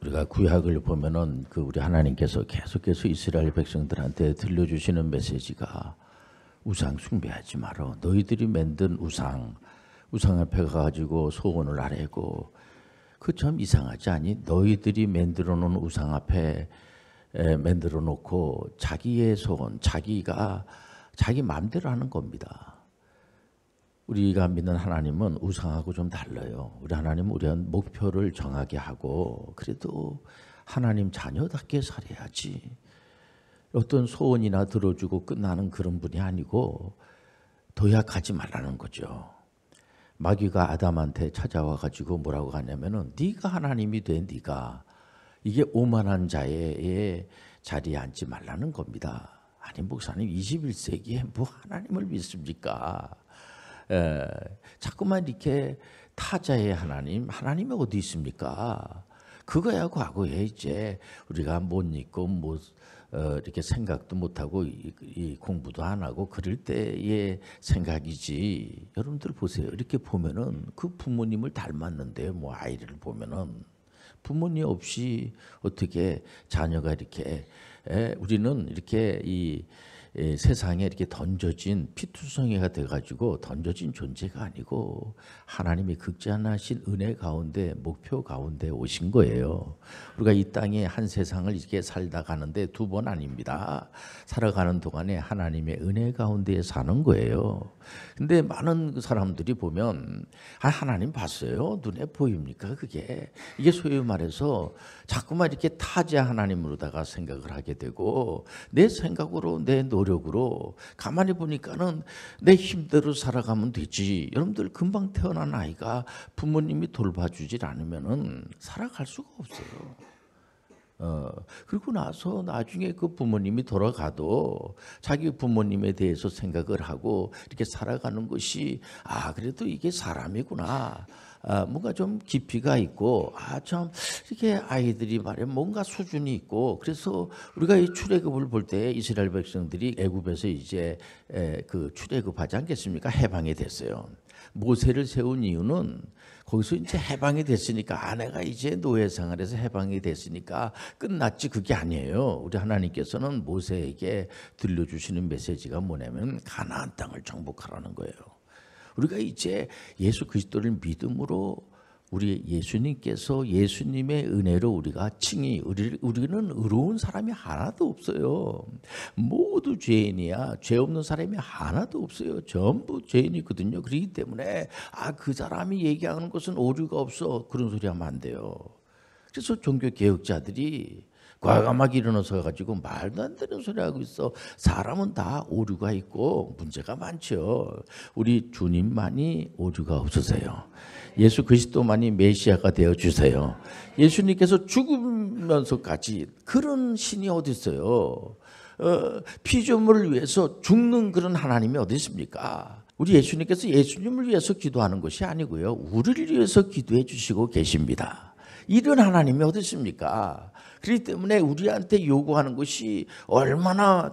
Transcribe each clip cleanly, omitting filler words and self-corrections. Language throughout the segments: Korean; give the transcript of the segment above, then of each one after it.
우리가 구약을 보면은 우리 하나님께서 계속해서 이스라엘 백성들한테 들려주시는 메시지가 우상 숭배하지 마라. 너희들이 만든 우상 앞에 가가지고 소원을 아뢰고 그 참 이상하지 않니? 너희들이 만들어 놓은 우상 앞에 만들어 놓고 자기의 소원, 자기가 자기 마음대로 하는 겁니다. 우리가 믿는 하나님은 우상하고 좀 달라요. 우리 하나님은 우리한 목표를 정하게 하고 그래도 하나님 자녀답게 살아야지. 어떤 소원이나 들어주고 끝나는 그런 분이 아니고 도약하지 말라는 거죠. 마귀가 아담한테 찾아와 가지고 뭐라고 하냐면은 네가 하나님이 돼. 네가 이게 오만한 자의 자리에 앉지 말라는 겁니다. 아니 목사님 21세기에 뭐 하나님을 믿습니까? 자꾸만 이렇게 타자의 하나님이 어디 있습니까? 그거야 과거에 이제 우리가 못 잊고 못 이렇게 생각도 못하고 이 공부도 안 하고 그럴 때의 생각이지. 여러분들 보세요. 이렇게 보면은 그 부모님을 닮았는데 뭐 아이를 보면은 부모님 없이 어떻게 자녀가 이렇게 우리는 이렇게 이 세상에 이렇게 던져진 피투성이가 돼가지고 던져진 존재가 아니고 하나님이 극찬하신 은혜 가운데 목표 가운데 오신 거예요. 우리가 이 땅에 한 세상을 이렇게 살다 가는데 두 번 아닙니다. 살아가는 동안에 하나님의 은혜 가운데 사는 거예요. 근데 많은 사람들이 보면 하나님 봤어요? 눈에 보입니까? 이게 소위 말해서 자꾸만 이렇게 타자 하나님으로다가 생각을 하게 되고 내 생각으로 내 노력으로 가만히 보니까는 내 힘대로 살아가면 되지. 여러분들 금방 태어난 아이가 부모님이 돌봐주질 않으면은 살아갈 수가 없어요. 그리고 나서 나중에 그 부모님이 돌아가도 자기 부모님에 대해서 생각을 하고 이렇게 살아가는 것이 그래도 이게 사람이구나. 뭔가 좀 깊이가 있고 참 이렇게 아이들이 말해 뭔가 수준이 있고 그래서 우리가 이 출애굽을 볼 때 이스라엘 백성들이 애굽에서 이제 그 출애굽하지 않겠습니까? 해방이 됐어요. 모세를 세운 이유는 거기서 이제 해방이 됐으니까 아내가 이제 노예 생활에서 해방이 됐으니까 끝났지 그게 아니에요. 우리 하나님께서는 모세에게 들려주시는 메시지가 뭐냐면 가나안 땅을 정복하라는 거예요. 우리가 이제 예수 그리스도를 믿음으로 우리 예수님께서 예수님의 은혜로 우리가 우리는 의로운 사람이 하나도 없어요. 모두 죄인이야. 죄 없는 사람이 하나도 없어요. 전부 죄인이거든요. 그렇기 때문에 그 사람이 얘기하는 것은 오류가 없어. 그런 소리 하면 안 돼요. 그래서 종교개혁자들이 과감하게 일어나서 가지고 말도 안 되는 소리 하고 있어. 사람은 다 오류가 있고 문제가 많죠. 우리 주님만이 오류가 없으세요. 예수 그리스도만이 메시아가 되어 주세요. 예수님께서 죽으면서까지 그런 신이 어디 있어요? 피조물을 위해서 죽는 그런 하나님이 어디 있습니까? 우리 예수님께서 예수님을 위해서 기도하는 것이 아니고요. 우리를 위해서 기도해 주시고 계십니다. 이런 하나님이 어디 있습니까? 그렇기 때문에 우리한테 요구하는 것이 얼마나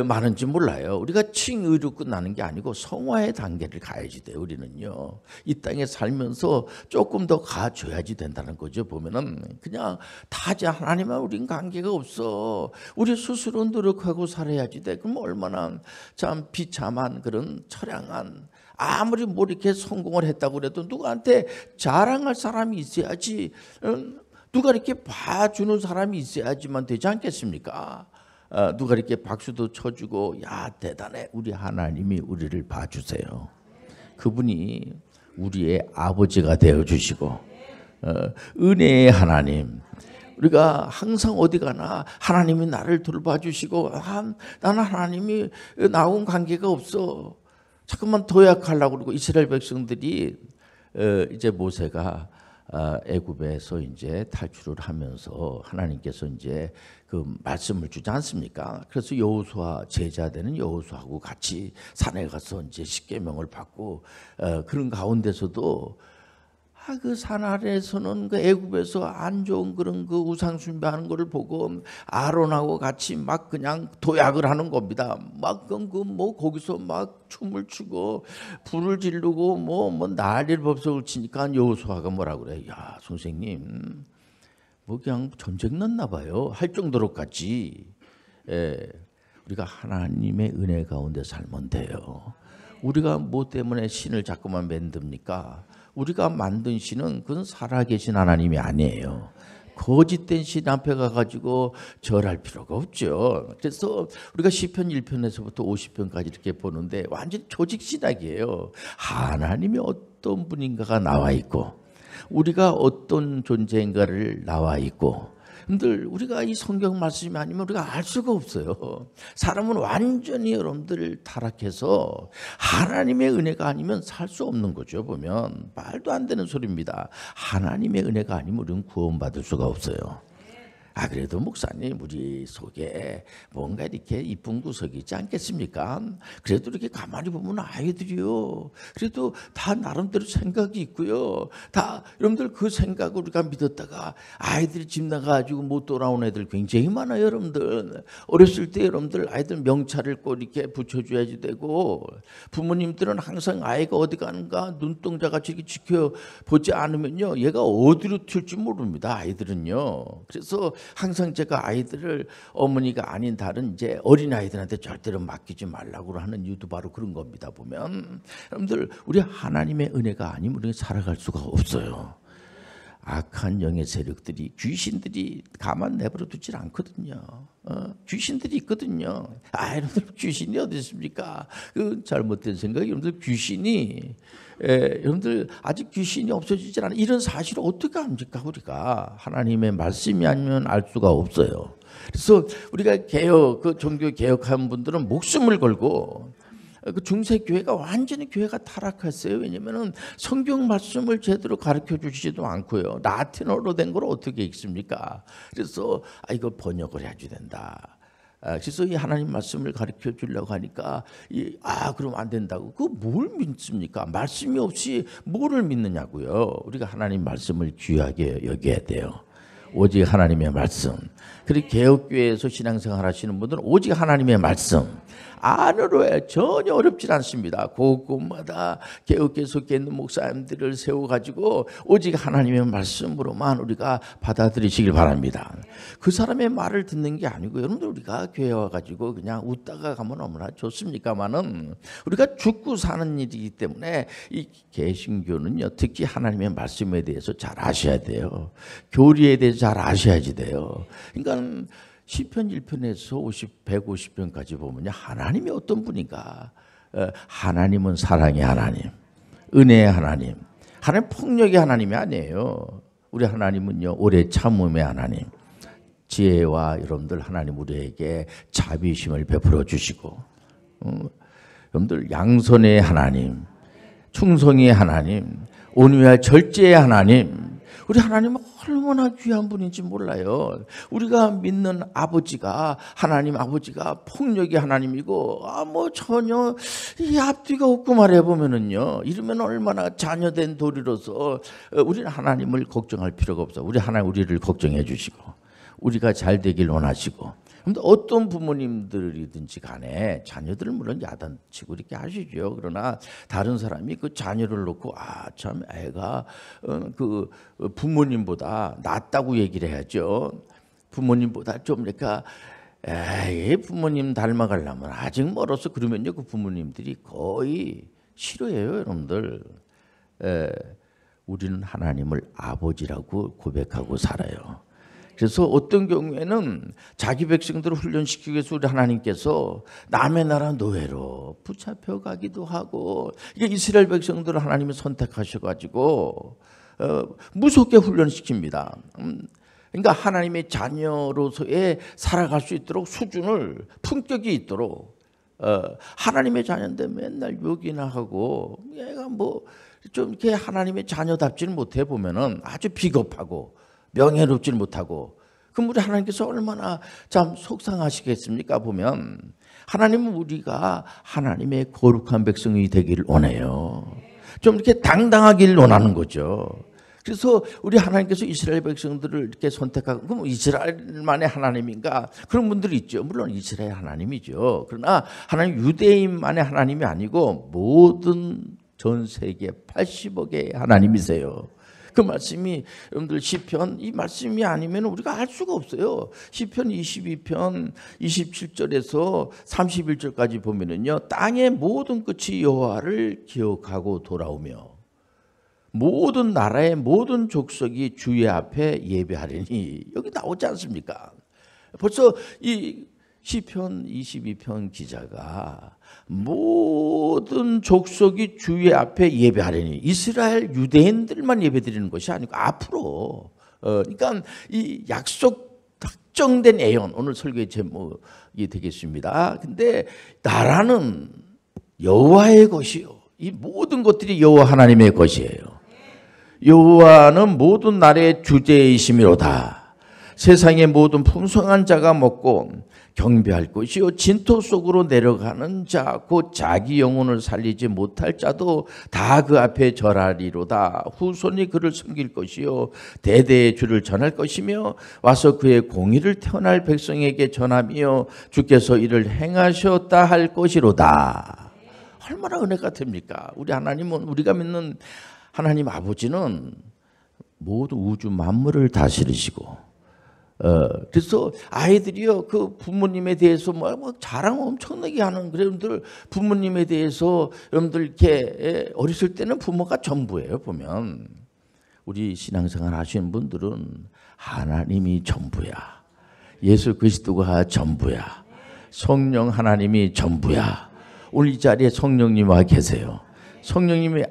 많은지 몰라요. 우리가 칭의로 끝나는 게 아니고 성화의 단계를 가야지 돼요. 우리는요. 이 땅에 살면서 조금 더 가줘야지 된다는 거죠. 보면은 그냥 타자 하나님과 우린 관계가 없어. 우리 스스로 노력하고 살아야지 돼. 그럼 얼마나 참 비참한 그런 처량한 아무리 뭐 이렇게 성공을 했다고 그래도 누구한테 자랑할 사람이 있어야지. 누가 이렇게 봐주는 사람이 있어야지만 되지 않겠습니까? 누가 이렇게 박수도 쳐주고 야 대단해 우리 하나님이 우리를 봐주세요. 그분이 우리의 아버지가 되어주시고 은혜의 하나님. 우리가 항상 어디 가나 하나님이 나를 돌봐주시고 나는 하나님이 나온 관계가 없어. 자꾸만 도약하려고 그러고 이스라엘 백성들이 이제 모세가 애굽에서 이제 탈출을 하면서 하나님께서 이제 그 말씀을 주지 않습니까? 그래서 여호수아 제자 되는 여호수아하고 같이 산에 가서 이제 십계명을 받고 그런 가운데서도 그 산 아래에서는 그 애굽에서 안 좋은 그런 그 우상 숭배하는 거를 보고 아론하고 같이 막 그냥 도약을 하는 겁니다. 막 뭐 거기서 막 춤을 추고 불을 지르고 뭐 난리를 법석을 치니까 여호수아가 뭐라 그래? 야 선생님 뭐 그냥 전쟁 났나 봐요. 할 정도로까지. 우리가 하나님의 은혜 가운데 살면 돼요. 우리가 뭐 때문에 신을 자꾸만 만듭니까? 우리가 만든 신은 그건 살아계신 하나님이 아니에요. 거짓된 신 앞에 가가지고 절할 필요가 없죠. 그래서 우리가 시편 1편에서부터 50편까지 이렇게 보는데 완전 조직신학이에요. 하나님이 어떤 분인가가 나와 있고 우리가 어떤 존재인가를 나와 있고, 여러분들 우리가 이 성경 말씀이 아니면 우리가 알 수가 없어요. 사람은 완전히 여러분들 타락해서 하나님의 은혜가 아니면 살 수 없는 거죠. 보면 말도 안 되는 소리입니다. 하나님의 은혜가 아니면 우리는 구원받을 수가 없어요. 그래도 목사님 우리 속에 뭔가 이렇게 이쁜 구석이 있지 않겠습니까? 그래도 이렇게 가만히 보면 아이들이요, 그래도 다 나름대로 생각이 있고요. 다 여러분들 그 생각을 우리가 믿었다가 아이들이 집 나가가지고 못 돌아온 애들 굉장히 많아요. 여러분들 어렸을 때 여러분들 아이들 명찰을 꼭 이렇게 붙여줘야지 되고, 부모님들은 항상 아이가 어디 가는가 눈동자같이 이렇게 지켜보지 않으면요 얘가 어디로 튈지 모릅니다. 아이들은요. 그래서 항상 제가 아이들을 어머니가 아닌 다른 이제 어린 아이들한테 절대로 맡기지 말라고 하는 이유도 바로 그런 겁니다. 보면 여러분들 우리 하나님의 은혜가 아니면 우리는 살아갈 수가 없어요. 악한 영의 세력들이, 귀신들이 가만 내버려 두질 않거든요. 귀신들이 있거든요. 여러분들 귀신이 어디 있습니까? 그 잘못된 생각이, 여러분들 귀신이 여러분들 아직 귀신이 없어지질 않아. 이런 사실을 어떻게 압니까? 우리가 하나님의 말씀이 아니면 알 수가 없어요. 그래서 우리가 그 종교 개혁한 분들은 목숨을 걸고, 그 중세교회가 완전히 교회가 타락했어요. 왜냐면은 성경 말씀을 제대로 가르쳐 주시지도 않고요. 라틴어로 된 걸 어떻게 읽습니까? 그래서 이거 번역을 해야지 된다. 그래서 이 하나님 말씀을 가르쳐 주려고 하니까 그럼 안 된다고. 그거 뭘 믿습니까? 말씀이 없이 뭐를 믿느냐고요. 우리가 하나님 말씀을 귀하게 여겨야 돼요. 오직 하나님의 말씀. 그리고 개혁교회에서 신앙생활 하시는 분들은 오직 하나님의 말씀 안으로 해. 전혀 어렵지 않습니다. 곳곳마다 개혁교회 속에 있는 목사님들을 세워가지고 오직 하나님의 말씀으로만 우리가 받아들이시길 바랍니다. 그 사람의 말을 듣는 게 아니고, 여러분들 우리가 교회 와가지고 그냥 웃다가 가면 얼마나 좋습니까만은 우리가 죽고 사는 일이기 때문에 이 개신교는요 특히 하나님의 말씀에 대해서 잘 아셔야 돼요. 교리에 대해서 잘 아셔야지 돼요. 그러니까 시편 1편에서 150편까지 보면요 하나님이 어떤 분인가. 하나님은 사랑의 하나님, 은혜의 하나님, 하나님 폭력의 하나님이 아니에요. 우리 하나님은요 오래 참음의 하나님, 지혜와 여러분들 하나님 우리에게 자비심을 베풀어 주시고, 여러분들 양선의 하나님, 충성의 하나님, 온유할 절제의 하나님, 우리 하나님은 얼마나 귀한 분인지 몰라요. 우리가 믿는 아버지가, 하나님 아버지가 폭력의 하나님이고 뭐 전혀 이 앞뒤가 없고 말해보면은요, 이러면 얼마나 자녀된 도리로서 우리는 하나님을 걱정할 필요가 없어. 우리 하나님 우리를 걱정해 주시고 우리가 잘 되길 원하시고. 근데 어떤 부모님들이든지 간에 자녀들을 물론 야단치고 이렇게 하시죠. 그러나 다른 사람이 그 자녀를 놓고 참 애가 그 부모님보다 낫다고 얘기를 해야죠. 부모님보다 좀 그러니까 부모님 닮아가려면 아직 멀어서, 그러면요 그 부모님들이 거의 싫어해요. 여러분들 우리는 하나님을 아버지라고 고백하고 살아요. 그래서 어떤 경우에는 자기 백성들을 훈련시키기 위해서 우리 하나님께서 남의 나라 노예로 붙잡혀 가기도 하고, 이게 이스라엘 백성들을 하나님이 선택하셔가지고 무섭게 훈련시킵니다. 그러니까 하나님의 자녀로서의 살아갈 수 있도록 수준을, 품격이 있도록, 하나님의 자녀인데 맨날 욕이나 하고 얘가 뭐 좀 이렇게 하나님의 자녀답지는 못해 보면은 아주 비겁하고 명예롭지 못하고, 그럼 우리 하나님께서 얼마나 참 속상하시겠습니까? 보면 하나님은 우리가 하나님의 거룩한 백성이 되기를 원해요. 좀 이렇게 당당하기를 원하는 거죠. 그래서 우리 하나님께서 이스라엘 백성들을 이렇게 선택하고, 그럼 이스라엘만의 하나님인가? 그런 분들이 있죠. 물론 이스라엘 하나님이죠. 그러나 하나님 유대인만의 하나님이 아니고 모든 전 세계 80억의 하나님이세요. 그 말씀이 여러분들 시편 이 말씀이 아니면 우리가 알 수가 없어요. 시편 22편 27절에서 31절까지 보면은요, 땅의 모든 끝이 여호와를 기억하고 돌아오며 모든 나라의 모든 족속이 주의 앞에 예배하리니, 여기 나오지 않습니까? 벌써 이 시편 22편 기자가 모든 족속이 주의 앞에 예배하리니, 이스라엘 유대인들만 예배드리는 것이 아니고 앞으로 그러니까 이 약속 확정된 애언, 오늘 설교의 제목이 되겠습니다. 근데 나라는 여호와의 것이요, 이 모든 것들이 여호와 하나님의 것이에요. 여호와는 모든 나라의 주제이시미로다. 세상의 모든 풍성한 자가 먹고 경배할 것이요, 진토 속으로 내려가는 자 곧 자기 영혼을 살리지 못할 자도 다 그 앞에 절하리로다. 후손이 그를 섬길 것이요, 대대의 주를 전할 것이며 와서 그의 공의를 태어날 백성에게 전하며 주께서 이를 행하셨다 할 것이로다. 얼마나 은혜가 됩니까? 우리 하나님은, 우리가 믿는 하나님 아버지는 모든 우주 만물을 다스리시고, 그래서 아이들이요, 그 부모님에 대해서 뭐 자랑 엄청나게 하는, 여러분들 부모님에 대해서 여러분들 이렇게 어렸을 때는 부모가 전부예요. 보면 우리 신앙생활 하시는 분들은 하나님이 전부야, 예수 그리스도가 전부야, 성령 하나님이 전부야. 오늘 이 자리에 성령님 와 계세요. 성령님이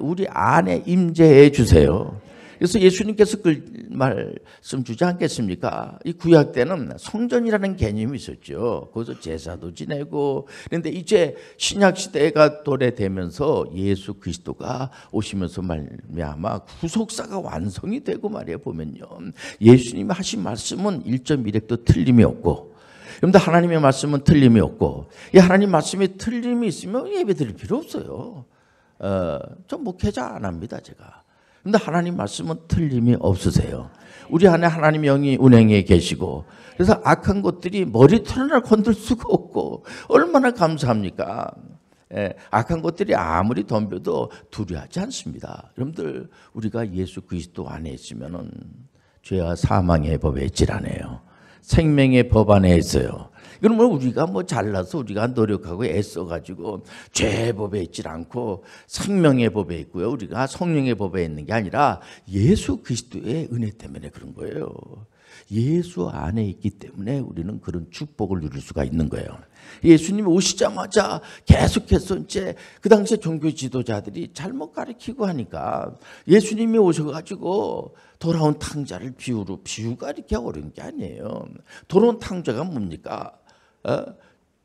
우리 안에 임재해 주세요. 그래서 예수님께서 그 말씀 주지 않겠습니까? 이 구약 때는 성전이라는 개념이 있었죠. 거기서 제사도 지내고. 그런데 이제 신약 시대가 도래되면서 예수 그리스도가 오시면서 말미암아 구속사가 완성이 되고 말이에요. 보면요, 예수님이 하신 말씀은 1.1획도 틀림이 없고, 여러분들 하나님의 말씀은 틀림이 없고, 이 하나님 말씀에 틀림이 있으면 예배 드릴 필요 없어요. 좀 목회자 안 합니다, 제가. 근데 하나님 말씀은 틀림이 없으세요. 우리 안에 하나님 영이 운행해 계시고, 그래서 악한 것들이 머리털 하나 건들 수가 없고, 얼마나 감사합니까? 악한 것들이 아무리 덤벼도 두려워하지 않습니다. 여러분들, 우리가 예수 그리스도 안에 있으면은 죄와 사망의 법에 있질 않아요. 생명의 법 안에 있어요. 그러면 우리가 뭐 잘나서 우리가 노력하고 애써가지고 죄의 법에 있질 않고 생명의 법에 있고요, 우리가 성령의 법에 있는 게 아니라 예수 그리스도의 은혜 때문에 그런 거예요. 예수 안에 있기 때문에 우리는 그런 축복을 누릴 수가 있는 거예요. 예수님이 오시자마자 계속해서 이제 그 당시에 종교 지도자들이 잘못 가르치고 하니까 예수님이 오셔가지고 돌아온 탕자를 비유가 이렇게 어려운 게 아니에요. 돌아온 탕자가 뭡니까?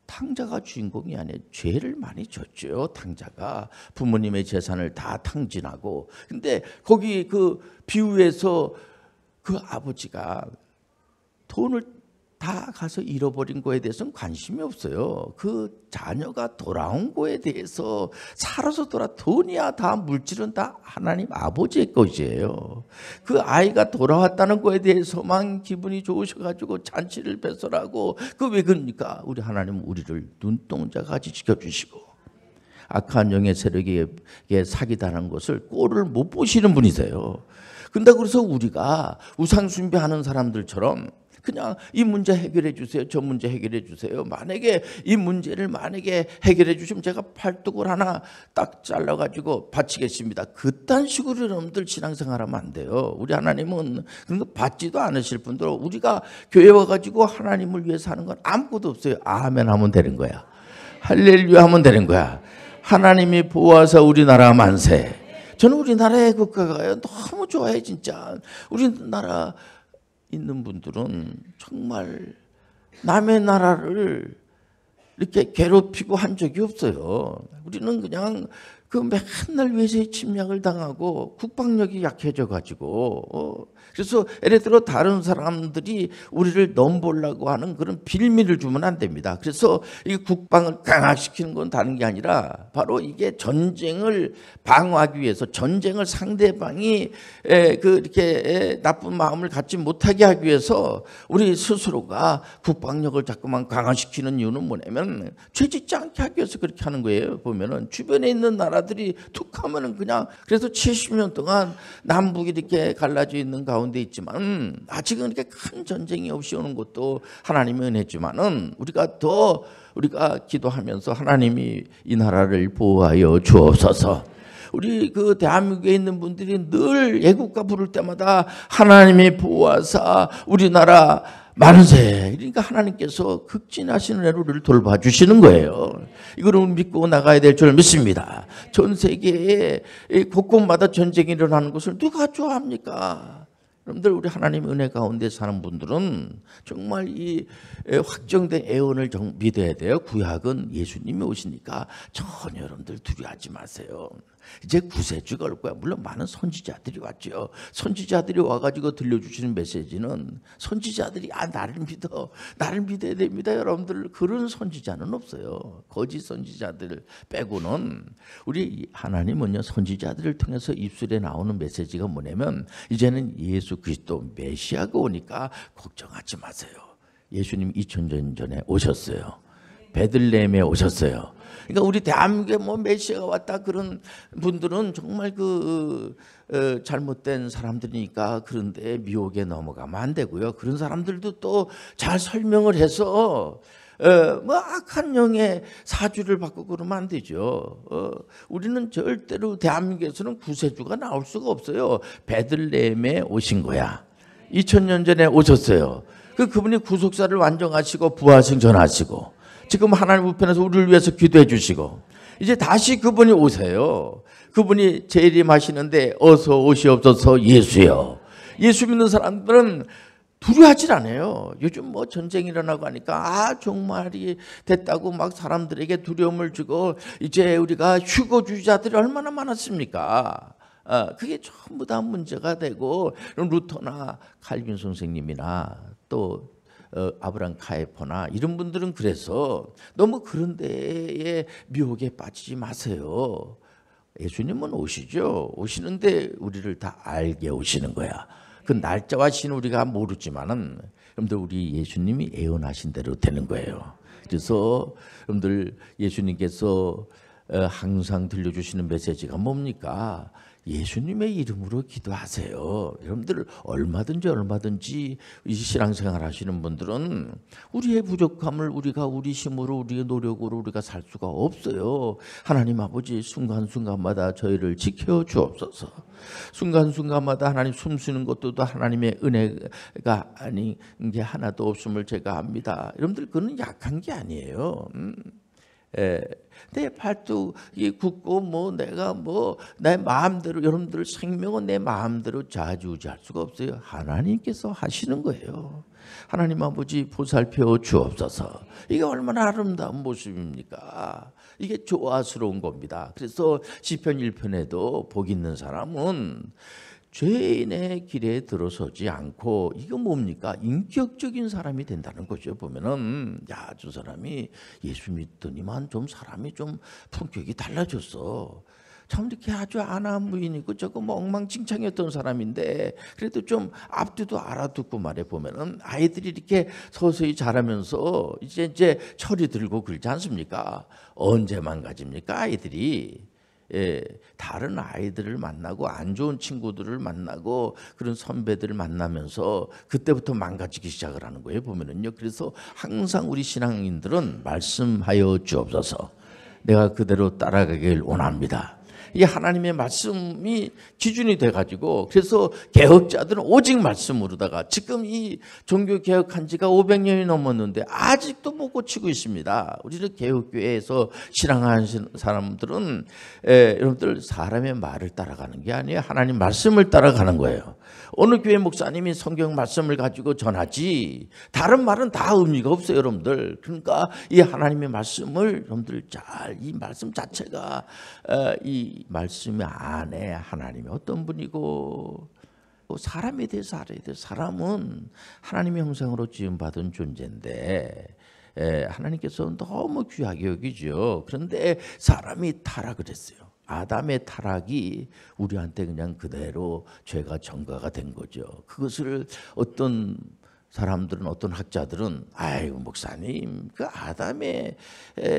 탕자가 주인공이 아니에요. 죄를 많이 졌죠. 탕자가 부모님의 재산을 다 탕진하고. 근데 거기 그 비유에서 그 아버지가 돈을 다 가서 잃어버린 거에 대해서는 관심이 없어요. 그 자녀가 돌아온 거에 대해서 살아서 돈이야 다, 물질은 다 하나님 아버지의 것이에요. 그 아이가 돌아왔다는 거에 대해서만 기분이 좋으셔가지고 잔치를 배설하고, 그 왜 그럽니까? 우리 하나님은 우리를 눈동자같이 지켜주시고 악한 영의 세력에게 사기당하는 것을 꼴을 못 보시는 분이세요. 근데 그래서 우리가 우상 숭배하는 사람들처럼 그냥 이 문제 해결해 주세요, 저 문제 해결해 주세요. 만약에 이 문제를 해결해 주시면 제가 팔뚝을 하나 딱 잘라가지고 바치겠습니다. 그딴 식으로 여러분들 신앙생활하면 안 돼요. 우리 하나님은 그런 거 받지도 않으실 분들, 우리가 교회 와가지고 하나님을 위해서 하는 건 아무것도 없어요. 아멘 하면 되는 거야. 할렐루야 하면 되는 거야. 하나님이 보아서 우리나라 만세. 저는 우리나라의 국가가 너무 좋아요, 진짜. 우리나라 있는 분들은 정말 남의 나라를 이렇게 괴롭히고 한 적이 없어요. 우리는 그냥 그 맨날 외세의 침략을 당하고 국방력이 약해져 가지고 그래서 예를 들어 다른 사람들이 우리를 넘보려고 하는 그런 빌미를 주면 안 됩니다. 그래서 이 국방을 강화시키는 건 다른 게 아니라 바로 이게 전쟁을 방어하기 위해서, 전쟁을 상대방이 이렇게 나쁜 마음을 갖지 못하게 하기 위해서 우리 스스로가 국방력을 자꾸만 강화시키는 이유는 뭐냐면 죄 짓지 않게 하기 위해서 그렇게 하는 거예요. 보면은 주변에 있는 나라 나라들이 툭 하면은 그냥 그래서 70년 동안 남북이 이렇게 갈라져 있는 가운데 있지만 아직은 이렇게 큰 전쟁이 없이 오는 것도 하나님의 은혜지만은 우리가 기도하면서 하나님이 이 나라를 보호하여 주옵소서. 우리 그 대한민국에 있는 분들이 늘 애국가 부를 때마다 하나님이 보호하사 우리나라 만세. 그러니까 하나님께서 극진하신 은혜로 우리를 돌봐주시는 거예요. 이거를 믿고 나가야 될 줄 믿습니다. 전 세계에 곳곳마다 전쟁이 일어나는 것을 누가 좋아합니까? 여러분들 우리 하나님 은혜 가운데 사는 분들은 정말 이 확정된 애원을 믿어야 돼요. 구약은 예수님이 오시니까 전혀 여러분들 두려워하지 마세요. 이제 구세주가 올 거야. 물론 많은 선지자들이 왔죠. 선지자들이 와가지고 들려주시는 메시지는 선지자들이 나를 믿어야 됩니다. 여러분들 그런 선지자는 없어요. 거짓 선지자들 빼고는 우리 하나님은요 선지자들을 통해서 입술에 나오는 메시지가 뭐냐면 이제는 예수 그리스도 메시아가 오니까 걱정하지 마세요. 예수님 2000년 전에 오셨어요. 베들레헴에 오셨어요. 그러니까 우리 대한민국에 뭐 메시아가 왔다 그런 분들은 정말 잘못된 사람들이니까 그런데 미혹에 넘어가면 안 되고요. 그런 사람들도 또 잘 설명을 해서 뭐 악한 영의 사주를 받고 그러면 안 되죠. 우리는 절대로 대한민국에서는 구세주가 나올 수가 없어요. 베들레헴에 오신 거야. 2000년 전에 오셨어요. 그분이 구속사를 완성하시고 부활승천하시고 지금 하나님 우편에서 우리를 위해서 기도해 주시고 이제 다시 그분이 오세요. 그분이 재림하시는데 어서 오시옵소서 예수요. 예수 믿는 사람들은 두려워하질 않아요. 요즘 뭐 전쟁이 일어나고 하니까 종말이 됐다고 막 사람들에게 두려움을 주고 이제 우리가 휴거주의자들이 얼마나 많았습니까? 그게 전부 다 문제가 되고 루터나 칼빈 선생님이나 또 아브람 카이퍼나 이런 분들은 그래서 너무 그런 데에 미혹에 빠지지 마세요. 예수님은 오시는데 우리를 다 알게 오시는 거야. 그 날짜와 시는 우리가 모르지만은 여러분들 우리 예수님이 예언하신 대로 되는 거예요. 그래서 여러분들 예수님께서 항상 들려주시는 메시지가 뭡니까? 예수님의 이름으로 기도하세요. 여러분들 얼마든지 이 신앙생활 하시는 분들은 우리의 부족함을 우리가 우리 힘으로 우리의 노력으로 우리가 살 수가 없어요. 하나님 아버지 순간순간마다 저희를 지켜 주옵소서. 순간순간마다 하나님 숨쉬는 것도 하나님의 은혜가 아닌 게 하나도 없음을 제가 압니다. 여러분들 그건 약한 게 아니에요. 내 팔뚝이 굳고 내가 내 마음대로 여러분들 생명은 내 마음대로 좌지우지할 수가 없어요. 하나님께서 하시는 거예요. 하나님 아버지 보살펴 주옵소서. 이게 얼마나 아름다운 모습입니까? 이게 조화스러운 겁니다. 그래서 시편 1편에도 복 있는 사람은 죄인의 길에 들어서지 않고 이거 뭡니까? 인격적인 사람이 된다는 거죠. 보면은 저 사람이 예수 믿더니만 좀 사람이 좀 품격이 달라졌어. 참 이렇게 아주 아나무인이고 저거 엉망진창이었던 사람인데 그래도 좀 앞뒤도 알아듣고 말해 보면은 아이들이 이렇게 서서히 자라면서 이제 철이 들고 그러지 않습니까? 언제 망가집니까 아이들이? 다른 아이들을 만나고 안 좋은 친구들을 만나고 그런 선배들을 만나면서 그때부터 망가지기 시작을 하는 거예요. 보면은요. 그래서 항상 우리 신앙인들은 말씀하여 주옵소서. 내가 그대로 따라가길 원합니다. 이 하나님의 말씀이 기준이 돼가지고 그래서 개혁자들은 오직 말씀으로다가 지금 이 종교 개혁한 지가 500년이 넘었는데 아직도 못 고치고 있습니다. 우리는 개혁교회에서 신앙하는 사람들은 여러분들 사람의 말을 따라가는 게 아니에요. 하나님 말씀을 따라가는 거예요. 어느 교회 목사님이 성경 말씀을 가지고 전하지 다른 말은 다 의미가 없어요. 여러분들. 그러니까 이 하나님의 말씀을 여러분들 이 말씀 자체가 이 말씀 안에 하나님이 어떤 분이고 사람에 대해서 알아야 돼요. 사람은 하나님의 형상으로 지음받은 존재인데 하나님께서 너무 귀하게 여기죠. 그런데 사람이 타락을 했어요. 아담의 타락이 우리한테 그냥 그대로 죄가 전가가 된 거죠. 그것을 어떤 사람들은 어떤 학자들은 아이고 목사님 그 아담의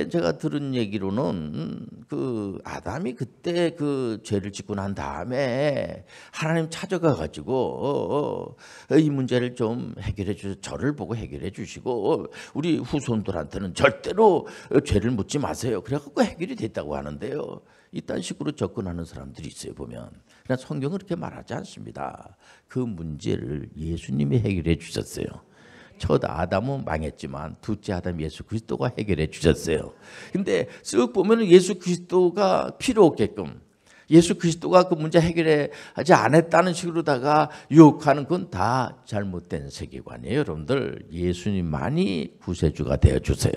제가 들은 얘기로는 그 아담이 그때 그 죄를 짓고 난 다음에 하나님 찾아가 가지고 이 문제를 좀 해결해 주셔 저를 보고 해결해 주시고 우리 후손들한테는 절대로 죄를 묻지 마세요. 그래갖고 해결이 됐다고 하는데요. 이딴 식으로 접근하는 사람들이 있어요 보면. 그러나 성경은 그렇게 말하지 않습니다. 그 문제를 예수님이 해결해 주셨어요. 첫 아담은 망했지만 둘째 아담 예수 그리스도가 해결해 주셨어요. 근데 쓱 보면 예수 그리스도가 필요 없게끔 예수 그리스도가 그 문제 해결하지 않았다는 식으로다가 유혹하는 건 다 잘못된 세계관이에요. 여러분들 예수님만이 구세주가 되어주세요.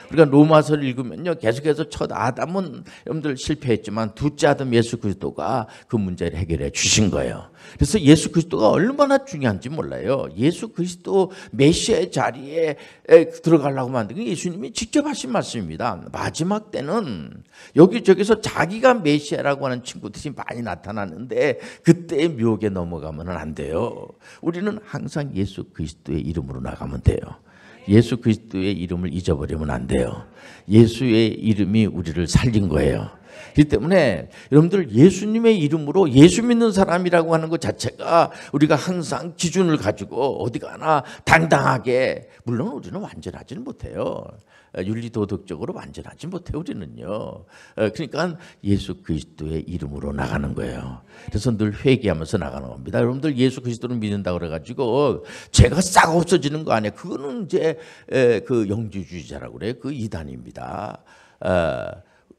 우리가 로마서를 읽으면요 계속해서 첫 아담은 여러분들 실패했지만 둘째 아담 예수 그리스도가 그 문제를 해결해 주신 거예요. 그래서 예수 그리스도가 얼마나 중요한지 몰라요. 예수 그리스도 메시아의 자리에 들어가려고 만든 게 예수님이 직접 하신 말씀입니다. 마지막 때는 여기저기서 자기가 메시아라고 하는 친구들이 많이 나타나는데 그때의 묘에 넘어가면 안 돼요. 우리는 항상 예수 그리스도의 이름으로 나가면 돼요. 예수 그리스도의 이름을 잊어버리면 안 돼요. 예수의 이름이 우리를 살린 거예요. 그렇기 때문에 여러분들 예수님의 이름으로 예수 믿는 사람이라고 하는 것 자체가 우리가 항상 기준을 가지고 어디 가나 당당하게 물론 우리는 완전하지는 못해요. 윤리도덕적으로 완전하지 못해요 우리는요. 그러니까 예수 그리스도의 이름으로 나가는 거예요. 그래서 늘 회개하면서 나가는 겁니다. 여러분들 예수 그리스도를 믿는다고 그래가지고 죄가 싹 없어지는 거 아니에요. 그거는 이제 그 영주주의자라고 그래요. 그 이단입니다.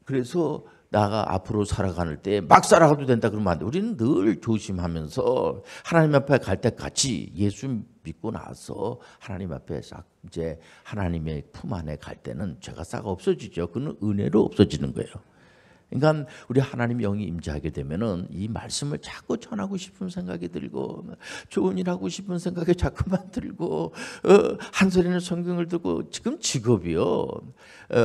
그래서 나가 앞으로 살아가는 때 막 살아가도 된다 그러면 안 돼. 우리는 늘 조심하면서 하나님 앞에 갈 때까지 예수 믿고 나서 하나님 앞에 싹 이제 하나님의 품 안에 갈 때는 죄가 싹 없어지죠. 그는 은혜로 없어지는 거예요. 그러니까 우리 하나님 영이 임재하게 되면은 이 말씀을 자꾸 전하고 싶은 생각이 들고 좋은 일 하고 싶은 생각이 자꾸만 들고 한 소리는 성경을 듣고 지금 직업이요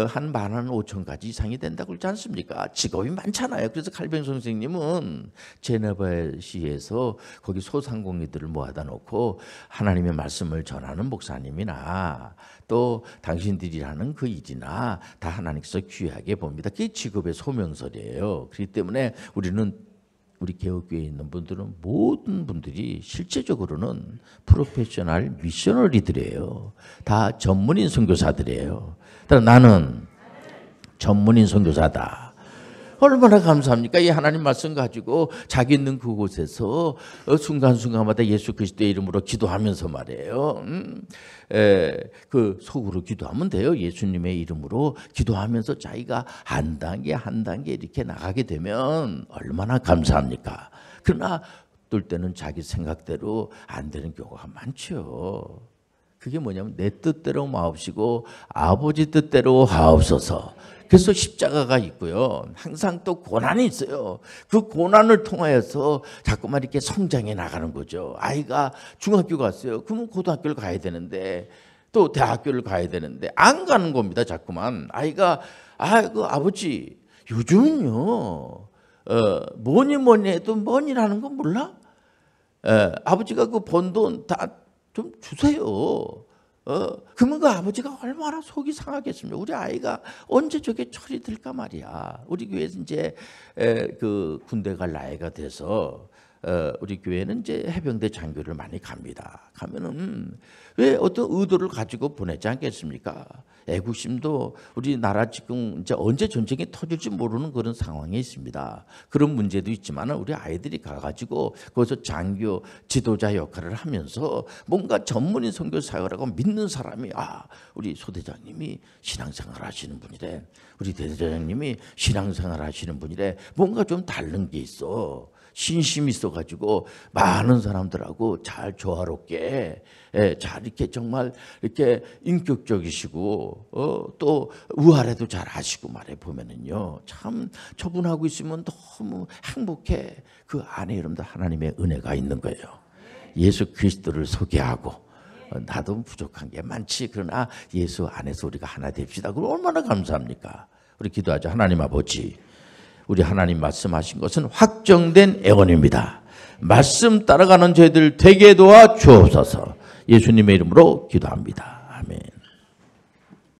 한 15,000가지 이상이 된다고 그러지 않습니까? 직업이 많잖아요. 그래서 칼뱅 선생님은 제네바시에서 거기 소상공인들을 모아다 놓고 하나님의 말씀을 전하는 목사님이나 또 당신들이라는 그 일이나 다 하나님께서 귀하게 봅니다. 그게 직업의 소명설이에요. 그렇기 때문에 우리는 우리 개혁교회에 있는 분들은 모든 분들이 실제적으로는 프로페셔널 미셔너리들이에요. 다 전문인 선교사들이에요. 나는 전문인 선교사다. 얼마나 감사합니까? 이 하나님 말씀 가지고 자기 있는 그곳에서 순간순간마다 예수 그리스도의 이름으로 기도하면서 말이에요. 그 속으로 기도하면 돼요. 예수님의 이름으로 기도하면서 자기가 한 단계 한 단계 이렇게 나가게 되면 얼마나 감사합니까? 그러나 어떨 때는 자기 생각대로 안 되는 경우가 많죠. 그게 뭐냐면 내 뜻대로 마옵시고 아버지 뜻대로 하옵소서. 그래서 십자가가 있고요. 항상 또 고난이 있어요. 그 고난을 통하여서 자꾸만 이렇게 성장해 나가는 거죠. 아이가 중학교 갔어요. 그러면 고등학교를 가야 되는데 또 대학교를 가야 되는데 안 가는 겁니다. 자꾸만 아이가 그 아버지 요즘은요 뭐니 해도 뭐니라는 건 몰라? 아버지가 그 번 돈 다 좀 주세요. 그러면 그 아버지가 얼마나 속이 상하겠습니까? 우리 아이가 언제 저게 철이 들까 말이야. 우리 교회에서 이제 그 군대 갈 나이가 돼서 우리 교회는 이제 해병대 장교를 많이 갑니다. 가면은 왜 어떤 의도를 가지고 보내지 않겠습니까? 애국심도 우리나라 지금 이제 언제 전쟁이 터질지 모르는 그런 상황에 있습니다. 그런 문제도 있지만 우리 아이들이 가가지고 거기서 장교 지도자 역할을 하면서 뭔가 전문인 선교사역이라고 믿는 사람이 우리 소대장님이 신앙생활 하시는 분이래. 우리 대대장님이 신앙생활 하시는 분이래. 뭔가 좀 다른 게 있어. 신심이 있어가지고 많은 사람들하고 잘 조화롭게 잘 이렇게 정말 이렇게 인격적이시고 또 우아래도 잘 하시고 말해 보면은요 참 저분하고 있으면 너무 행복해. 그 안에 여러분들 하나님의 은혜가 있는 거예요. 예수 그리스도를 소개하고 나도 부족한 게 많지. 그러나 예수 안에서 우리가 하나 됩시다. 그럼 얼마나 감사합니까? 우리 기도하자. 하나님 아버지, 우리 하나님 말씀하신 것은 확정된 애원입니다. 말씀 따라가는 저희들 되게 도와 주옵소서. 예수님의 이름으로 기도합니다. 아멘.